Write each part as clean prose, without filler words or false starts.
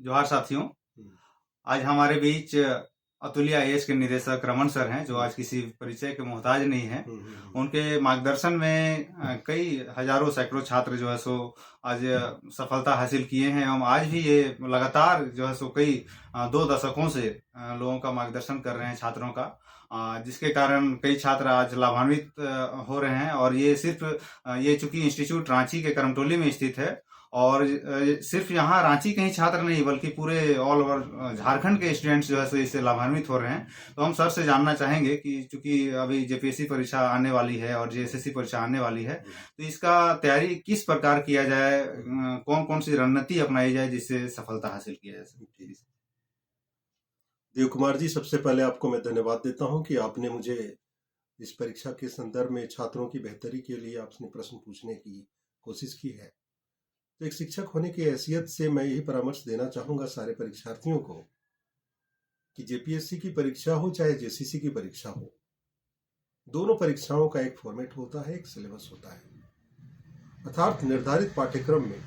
जोहार साथियों। हुँ, आज हमारे बीच अतुल्य आईएएस के निदेशक रमन सर हैं, जो हुँ, आज किसी परिचय के मोहताज नहीं हैं। हुँ, हुँ, हुँ, उनके मार्गदर्शन में कई हज़ारों सैकड़ों छात्र जो है सो आज सफलता हासिल किए हैं एवं आज भी ये लगातार जो है सो कई 2 दशकों से लोगों का मार्गदर्शन कर रहे हैं छात्रों का। जिसके कारण कई छात्र आज लाभान्वित हो रहे हैं और ये सिर्फ़ ये चूँकि इंस्टीट्यूट रांची के करमटोली में स्थित है और सिर्फ यहाँ रांची के ही छात्र नहीं बल्कि पूरे ऑल ओवर झारखंड के स्टूडेंट्स जो है सो इससे लाभान्वित हो रहे हैं। तो हम सर से जानना चाहेंगे कि चूंकि अभी जेपीएससी परीक्षा आने वाली है और जेएसएससी परीक्षा आने वाली है, हुँ। तो इसका तैयारी किस प्रकार किया जाए, कौन कौन सी रणनीति अपनाई जाए जिससे सफलता हासिल किया जा सके। जी। देव कुमार जी, सबसे पहले आपको मैं धन्यवाद देता हूँ कि आपने मुझे इस परीक्षा के संदर्भ में छात्रों की बेहतरी के लिए आपने प्रश्न पूछने की कोशिश की है। तो एक शिक्षक होने की हैसियत से मैं यही परामर्श देना चाहूँगा सारे परीक्षार्थियों को कि जेपीएससी की परीक्षा हो चाहे जेसीसी की परीक्षा हो, दोनों परीक्षाओं का एक फॉर्मेट होता है, एक सिलेबस होता है। अर्थात निर्धारित पाठ्यक्रम में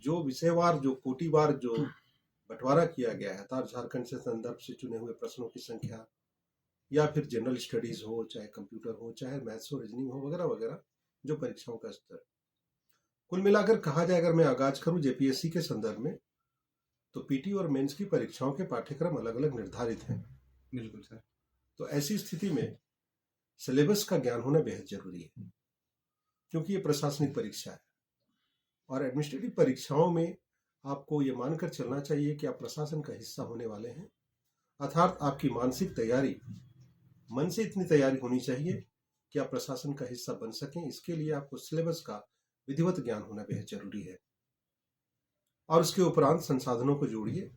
जो विषयवार, जो कोटिवार जो बँटवारा किया गया है, अर्थात झारखंड से संदर्भ से चुने हुए प्रश्नों की संख्या या फिर जनरल स्टडीज हो, चाहे कंप्यूटर हो, चाहे मैथ्स हो, रीजनिंग हो, वगैरह वगैरह, जो परीक्षाओं का स्तर। कुल मिलाकर कहा जाए, अगर मैं आगाज करूं जेपीएससी के संदर्भ में, तो पीटी और मेंस की परीक्षाओं के पाठ्यक्रम अलग अलग निर्धारित हैं। बिल्कुल सर। तो ऐसी स्थिति में सिलेबस का ज्ञान होना बेहद जरूरी है, क्योंकि ये प्रशासनिक परीक्षा है और एडमिनिस्ट्रेटिव परीक्षाओं में आपको ये मानकर चलना चाहिए कि आप प्रशासन का हिस्सा होने वाले हैं। अर्थात आपकी मानसिक तैयारी, मन से इतनी तैयारी होनी चाहिए कि आप प्रशासन का हिस्सा बन सकें। इसके लिए आपको सिलेबस का विधिवत ज्ञान होना बेहद जरूरी है और उसके उपरांत संसाधनों को जोड़िए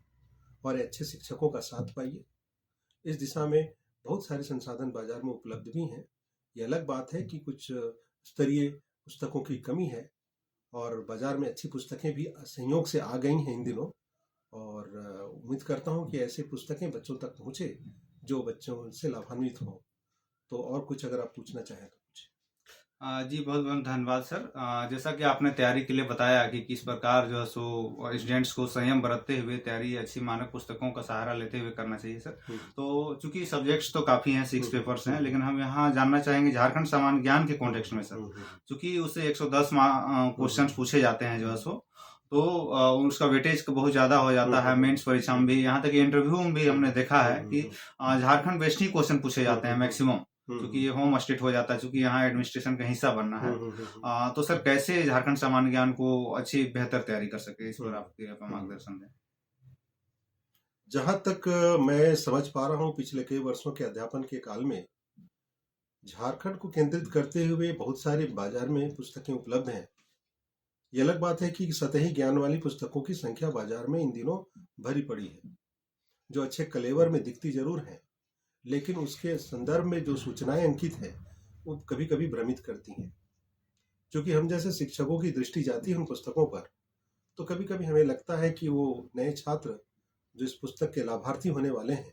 और अच्छे शिक्षकों का साथ पाइए। इस दिशा में बहुत सारे संसाधन बाजार में उपलब्ध भी हैं। ये अलग बात है कि कुछ स्तरीय पुस्तकों की कमी है और बाजार में अच्छी पुस्तकें भी संयोग से आ गई हैं इन दिनों, और उम्मीद करता हूं कि ऐसी पुस्तकें बच्चों तक पहुंचे जो बच्चों से लाभान्वित हों। तो और कुछ अगर आप पूछना चाहें तो पूछें। जी, बहुत-बहुत धन्यवाद सर। जैसा कि आपने तैयारी के लिए बताया कि किस प्रकार जो है सो स्टूडेंट्स को संयम बरतते हुए तैयारी अच्छी मानक पुस्तकों का सहारा लेते हुए करना चाहिए सर। तो चूँकि सब्जेक्ट्स तो काफ़ी हैं, 6 पेपर्स हैं, लेकिन हम यहाँ जानना चाहेंगे झारखंड सामान्य ज्ञान के कॉन्टेक्स्ट में सर। चूँकि उससे 110 क्वेश्चंस पूछे जाते हैं जो है सो, तो उसका वेटेज बहुत ज़्यादा हो जाता है मेंस परीक्षा में भी, यहाँ तक कि इंटरव्यू में भी हमने देखा है कि झारखंड बेस्ड ही क्वेश्चन पूछे जाते हैं मैक्सिमम। क्योंकि ये होम स्टेट हो जाता है, चूंकि यहाँ एडमिनिस्ट्रेशन का हिस्सा बनना है। तो सर कैसे झारखंड सामान्य ज्ञान को अच्छी बेहतर तैयारी कर सके, इस पर आपके मार्गदर्शन दें। जहां तक मैं समझ पा रहा हूं, पिछले कई वर्षों के अध्यापन के काल में झारखंड को केंद्रित करते हुए बहुत सारे बाजार में पुस्तकें उपलब्ध हैं। ये अलग बात है कि सतही ज्ञान वाली पुस्तकों की संख्या बाजार में इन दिनों भरी पड़ी है, जो अच्छे कलेवर में दिखती जरूर हैं, लेकिन उसके संदर्भ में जो सूचनाएं अंकित हैं वो कभी कभी भ्रमित करती हैं। क्योंकि हम जैसे शिक्षकों की दृष्टि जाती है उन पुस्तकों पर, तो कभी कभी हमें लगता है कि वो नए छात्र जो इस पुस्तक के लाभार्थी होने वाले हैं,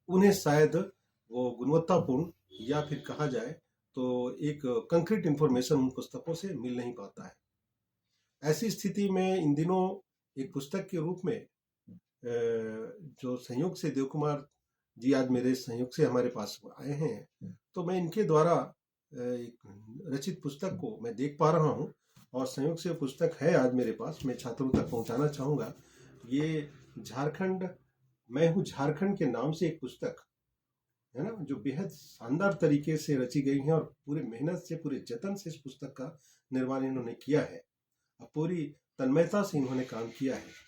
उन्हें शायद वो गुणवत्तापूर्ण या फिर कहा जाए तो एक कंक्रीट इंफॉर्मेशन उन पुस्तकों से मिल नहीं पाता है। ऐसी स्थिति में इन दिनों एक पुस्तक के रूप में जो संयोग से देव कुमार जी आज मेरे संयोग से हमारे पास आए हैं, तो मैं इनके द्वारा एक रचित पुस्तक को मैं देख पा रहा हूँ और संयोग से पुस्तक है आज मेरे पास, मैं छात्रों तक पहुँचाना चाहूँगा। ये झारखंड, मैं हूँ झारखंड के नाम से एक पुस्तक है ना, जो बेहद शानदार तरीके से रची गई है और पूरे मेहनत से, पूरे जतन से इस पुस्तक का निर्माण इन्होंने किया है और पूरी तन्मयता से इन्होंने काम किया है।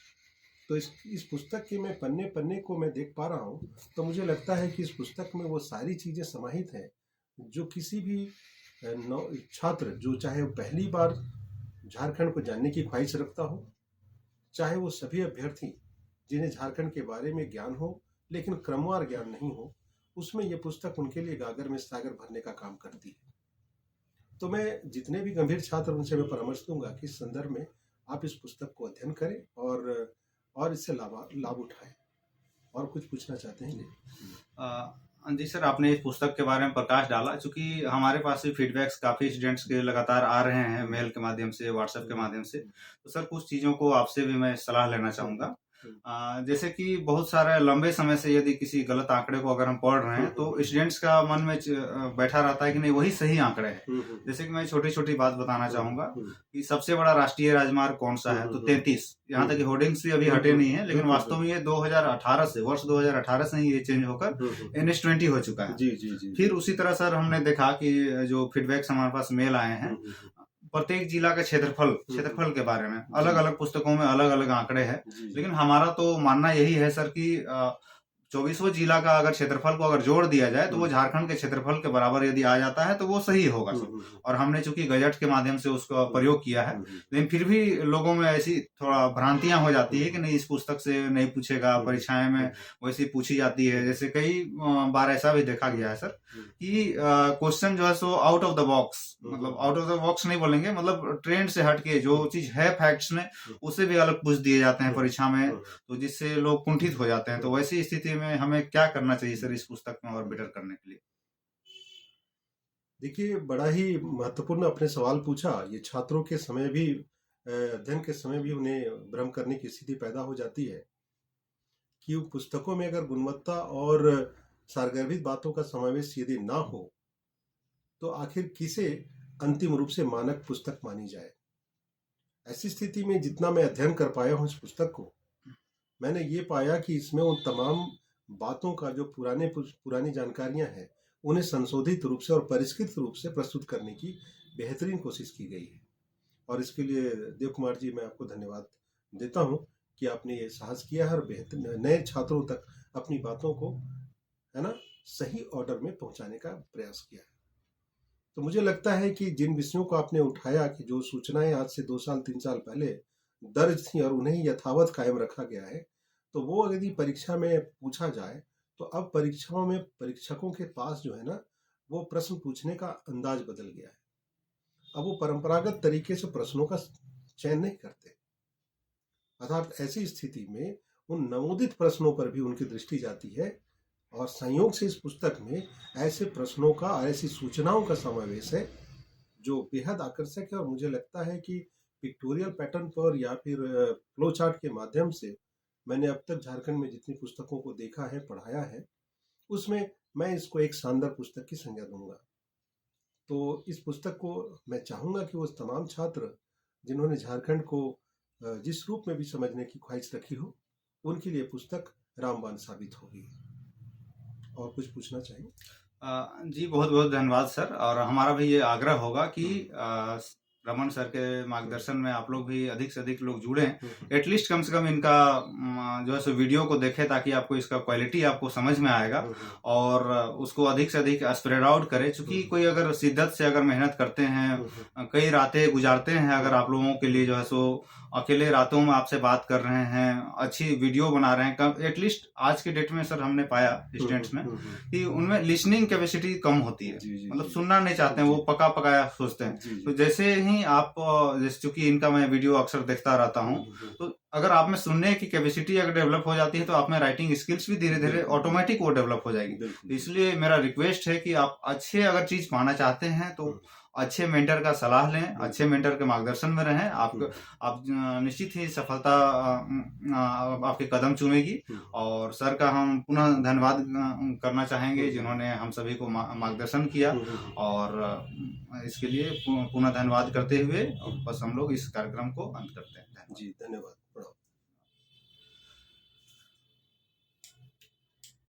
तो इस पुस्तक के मैं पन्ने पन्ने को मैं देख पा रहा हूँ, तो मुझे लगता है कि इस पुस्तक में वो सारी चीज़ें समाहित हैं जो किसी भी छात्र, जो चाहे वो पहली बार झारखंड को जानने की ख्वाहिश रखता हो, चाहे वो सभी अभ्यर्थी जिन्हें झारखंड के बारे में ज्ञान हो लेकिन क्रमवार ज्ञान नहीं हो, उसमें ये पुस्तक उनके लिए गागर में सागर भरने का काम करती है। तो मैं जितने भी गंभीर छात्र, उनसे मैं परामर्श दूंगा कि इस संदर्भ में आप इस पुस्तक को अध्ययन करें और इससे लाभ उठाएं। और कुछ पूछना चाहते हैं? जी सर, आपने इस पुस्तक के बारे में प्रकाश डाला, चूँकि हमारे पास भी फीडबैक्स काफ़ी स्टूडेंट्स के लगातार आ रहे हैं मेल के माध्यम से, व्हाट्सएप के माध्यम से। तो सर कुछ चीज़ों को आपसे भी मैं सलाह लेना चाहूँगा। जैसे कि बहुत सारे लंबे समय से यदि किसी गलत आंकड़े को अगर हम पढ़ रहे हैं, तो स्टूडेंट्स का मन में बैठा रहता है कि नहीं वही सही आंकड़े हैं। जैसे कि मैं छोटी-छोटी बात बताना चाहूँगा कि सबसे बड़ा राष्ट्रीय राजमार्ग कौन-सा है? तो 33, यहाँ तक कि होर्डिंग्स भी अभी हटे नहीं है, लेकिन वास्तव में ये 2018 से, वर्ष 2018 से ही ये चेंज होकर NH20 हो चुका है। जी, जी, जी। फिर उसी तरह सर हमने देखा कि जो फीडबैक्स हमारे पास मेल आए हैं, प्रत्येक जिला का क्षेत्रफल के बारे में अलग-अलग पुस्तकों में अलग-अलग आंकड़े हैं। लेकिन हमारा तो मानना यही है सर कि 24वां जिला का अगर क्षेत्रफल को अगर जोड़ दिया जाए तो वो झारखंड के क्षेत्रफल के बराबर यदि आ जाता है तो वो सही होगा सर। और हमने चूंकि गजट के माध्यम से उसका प्रयोग किया है, लेकिन फिर भी लोगों में ऐसी थोड़ा भ्रांतियां हो जाती है कि नहीं इस पुस्तक से नहीं पूछेगा, परीक्षाएं में वैसी पूछी जाती है। जैसे कई बार ऐसा भी देखा गया है सर कि क्वेश्चन जो है so out of the box, मतलब आउट ऑफ द बॉक्स नहीं बोलेंगे, मतलब ट्रेंड से हटके जो चीज है फैक्ट्स में उससे भी अलग पूछ दिए जाते हैं परीक्षा में, तो जिससे लोग कुंठित हो जाते हैं। तो वैसी स्थिति में हमें क्या करना चाहिए सर इस पुस्तक में और बेटर करने के लिए? देखिए, बड़ा ही महत्वपूर्ण आपने सवाल पूछा। ये छात्रों के समय भी अध्ययन के समय भी उन्हें भ्रम करने की स्थिति पैदा हो जाती है कि पुस्तकों में अगर गुणवत्ता और सारगर्भित बातों का समावेश यदि ना हो तो आखिर किसे अंतिम रूप से मानक पुस्तक मानी जाए। ऐसी स्थिति में जितना मैं अध्ययन कर पाया हूँ इस पुस्तक को, मैंने ये पाया कि इसमें उन तमाम बातों का जो पुरानी जानकारियां हैं उन्हें संशोधित रूप से और परिष्कृत रूप से प्रस्तुत करने की बेहतरीन कोशिश की गई है। और इसके लिए देव कुमार जी, मैं आपको धन्यवाद देता हूँ कि आपने ये साहस किया है और बेहतर नए छात्रों तक अपनी बातों को, है ना, सही ऑर्डर में पहुंचाने का प्रयास किया है। तो मुझे लगता है कि जिन विषयों को आपने उठाया कि जो सूचनाएं आज से 2 साल 3 साल पहले दर्ज थी और उन्हें यथावत कायम रखा गया है, तो वो यदि परीक्षा में पूछा जाए तो अब परीक्षाओं में परीक्षकों के पास जो है ना, वो प्रश्न पूछने का अंदाज बदल गया है। अब वो परंपरागत तरीके से प्रश्नों का चयन नहीं करते, अर्थात ऐसी स्थिति में उन नवोदित प्रश्नों पर भी उनकी दृष्टि जाती है। और संयोग से इस पुस्तक में ऐसे प्रश्नों का और ऐसी सूचनाओं का समावेश है जो बेहद आकर्षक है। और मुझे लगता है कि पिक्टोरियल पैटर्न पर या फिर फ्लो चार्ट के माध्यम से मैंने अब तक झारखंड में जितनी पुस्तकों को देखा है, पढ़ाया है, उसमें मैं इसको एक शानदार पुस्तक की संज्ञा दूंगा। तो इस पुस्तक को मैं चाहूँगा कि वो तमाम छात्र जिन्होंने झारखंड को जिस रूप में भी समझने की ख्वाहिश रखी हो, उनके लिए पुस्तक रामबाण साबित होगी। और कुछ पूछना चाहिए? जी बहुत बहुत धन्यवाद सर। और हमारा भी ये आग्रह होगा कि रमन सर के मार्गदर्शन में आप लोग भी अधिक से अधिक लोग जुड़ें, एटलीस्ट कम से कम इनका जो है सो वीडियो को देखें, ताकि आपको इसका क्वालिटी आपको समझ में आएगा और उसको अधिक से अधिक स्प्रेड आउट करें। चूंकि कोई अगर शिद्दत से अगर मेहनत करते हैं, कई रातें गुजारते हैं, अगर आप लोगों के लिए जो है सो अकेले रातों में आपसे बात कर रहे हैं, अच्छी वीडियो बना रहे हैं, एटलीस्ट आज के डेट में सर हमने पाया स्टूडेंट्स में कि उनमें लिसनिंग कैपेसिटी कम होती है, मतलब सुनना नहीं चाहते हैं, वो पका पकाया सोचते हैं। तो जैसे ही आप, जैसे चूंकि इनका मैं वीडियो अक्सर देखता रहता हूँ, तो अगर आप में सुनने की कैपेसिटी अगर डेवलप हो जाती है तो आप में राइटिंग स्किल्स भी धीरे धीरे ऑटोमेटिक वो डेवलप हो जाएगी। तो इसलिए मेरा रिक्वेस्ट है कि आप अच्छे अगर चीज पाना चाहते हैं तो अच्छे मेंटर का सलाह लें, अच्छे मेंटर के मार्गदर्शन में रहें। आप निश्चित ही सफलता आपके कदम चूमेगी। और सर का हम पुनः धन्यवाद करना चाहेंगे जिन्होंने हम सभी को मार्गदर्शन किया, और इसके लिए पुनः धन्यवाद करते हुए बस हम लोग इस कार्यक्रम को अंत करते हैं। जी, धन्यवाद।